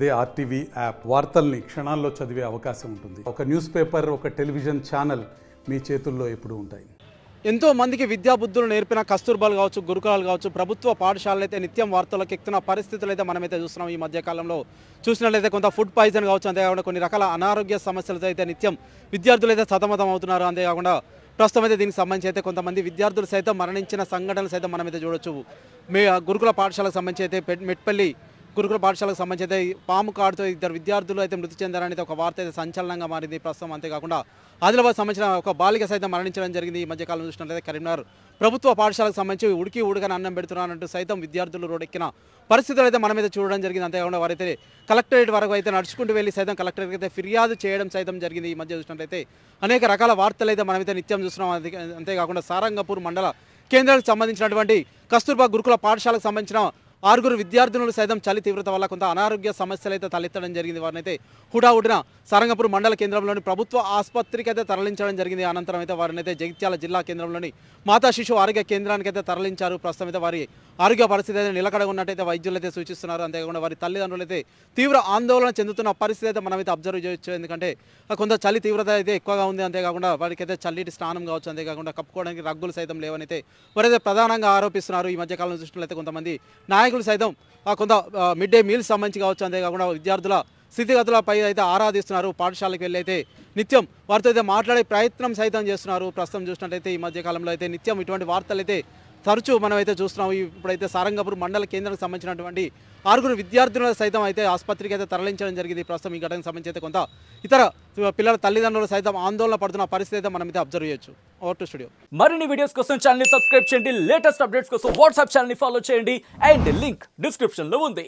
అదే RTV app వార్తల్ని క్షణాల్లో చదివే అవకాశం ఉంటుంది. ఒక న్యూస్ పేపర్, ఒక టెలివిజన్ ఛానల్ మీ చేతుల్లో ఎప్పుడూ ఉంటాయి. ఎంతో మందికి విద్యా బుద్ధులు నేర్పిన కస్తూర్బాలు కావచ్చు, గురుకులాలు కావచ్చు, ప్రభుత్వ పాఠశాలలు అయితే నిత్యం వార్తలకు ఎక్కుతున్న పరిస్థితులు అయితే మనమైతే చూస్తున్నాం. ఈ మధ్య కాలంలో చూసినట్లయితే కొంత ఫుడ్ పాయిజన్ కావచ్చు, అంతేకాకుండా కొన్ని రకాల అనారోగ్య సమస్యలతో అయితే నిత్యం విద్యార్థులు అయితే సతమతం అవుతున్నారు. అంతేకాకుండా ప్రస్తుతం అయితే దీనికి సంబంధించి అయితే కొంతమంది విద్యార్థులు సైతం మరణించిన సంఘటనలు సైతం మనమైతే చూడొచ్చు. గురుకుల పాఠశాలకు సంబంధించి అయితే మెట్పల్లి గురుకుల పాఠశాలకు సంబంధించి అయితే పాము కాడుతో ఇద్దరు విద్యార్థులు అయితే మృతి చెందారనేది ఒక వార్త అయితే సంచలనంగా మారింది ప్రస్తుతం. అంతేకాకుండా ఆదిలాబాద్ సంబంధించిన ఒక బాలిక సైతం మరణించడం జరిగింది. ఈ మధ్యకాలం చూసినట్లయితే కరీంనగర్ ప్రభుత్వ పాఠశాలకు సంబంధించి ఉడకని అన్నం పెడుతున్నారంటూ సైతం విద్యార్థులు రోడ్డెక్కిన పరిస్థితులు అయితే మనమైతే చూడడం జరిగింది. అంతేకాకుండా వారైతే కలెక్టరేట్ వరకు అయితే నడుచుకుంటూ వెళ్ళి సైతం కలెక్టరేట్కి అయితే ఫిర్యాదు చేయడం సైతం జరిగింది. ఈ మధ్య చూసినట్లయితే అనేక రకాల వార్తలు అయితే మనమైతే నిత్యం చూస్తున్నాం. అంతేకాకుండా సారంగపూర్ మండల కేంద్రానికి సంబంధించినటువంటి కస్తూర్బా గురుకుల పాఠశాలకు సంబంధించిన 6 విద్యార్థినులు సైతం చలి తీవ్రత వల్ల కొంత అనారోగ్య సమస్యలు అయితే తలెత్తడం జరిగింది. వారిని అయితే హుటాహుటిన సారంగపూర్ మండల కేంద్రంలోని ప్రభుత్వ ఆసుపత్రికి అయితే తరలించడం జరిగింది. అనంతరం అయితే వారిని అయితే జగిత్యాల జిల్లా కేంద్రంలోని మాతా శిశు ఆరోగ్య కేంద్రానికి అయితే తరలించారు. ప్రస్తుతం అయితే వారి ఆరోగ్య పరిస్థితి అయితే నిలకడ ఉన్నట్టయితే వైద్యులు అయితే సూచిస్తున్నారు. అంతేకాకుండా వారి తల్లిదండ్రులు అయితే తీవ్ర ఆందోళన చెందుతున్న పరిస్థితి అయితే మనమైతే అబ్జర్వ్ చేయొచ్చు. ఎందుకంటే కొంత చలి తీవ్రత అయితే ఎక్కువగా ఉంది. అంతేకాకుండా వారికి అయితే చల్లిటి స్నానం కావచ్చు, అంతేకాకుండా కప్పుకోవడానికి రగ్గులు సైతం లేవనైతే వారైతే ప్రధానంగా ఆరోపిస్తున్నారు. ఈ మధ్యకాలంలో చూసినట్లయితే కొంతమంది నాయకులు సైతం కొంత మిడ్ డే మీల్స్ సంబంధించి కావచ్చు, అంతేకాకుండా విద్యార్థుల స్థితిగతులపై అయితే ఆరాధిస్తున్నారు. పాఠశాలకు వెళ్ళి అయితే నిత్యం వారితో అయితే మాట్లాడే ప్రయత్నం సైతం చేస్తున్నారు. ప్రస్తుతం చూసినట్లయితే ఈ మధ్యకాలంలో అయితే నిత్యం ఇటువంటి వార్తలు అయితే తరచూ మనం అయితే చూస్తున్నాం. ఇప్పుడైతే సారంగపూర్ మండల కేంద్రానికి సంబంధించినటువంటి 6 విద్యార్థుల సైతం అయితే ఆసుపత్రికి అయితే తరలించడం జరిగింది. ప్రస్తుతం ఈ ఘటనకు సంబంధించి అయితే కొంత ఇతర పిల్లల తల్లిదండ్రులు సైతం ఆందోళన పడుతున్న పరిస్థితి అయితే మనం అయితే అబ్జర్వ్ చేయొచ్చు. Over to studio. మరిన్ని వీడియోస్ కోసం ఛానల్ ని సబ్స్క్రైబ్ చేయండి, లేటెస్ట్ అప్డేట్స్ కోసం వాట్సాప్ ఛానల్ ని ఫాలో చేయండి అండ్ లింక్ డిస్క్రిప్షన్ లో ఉంది.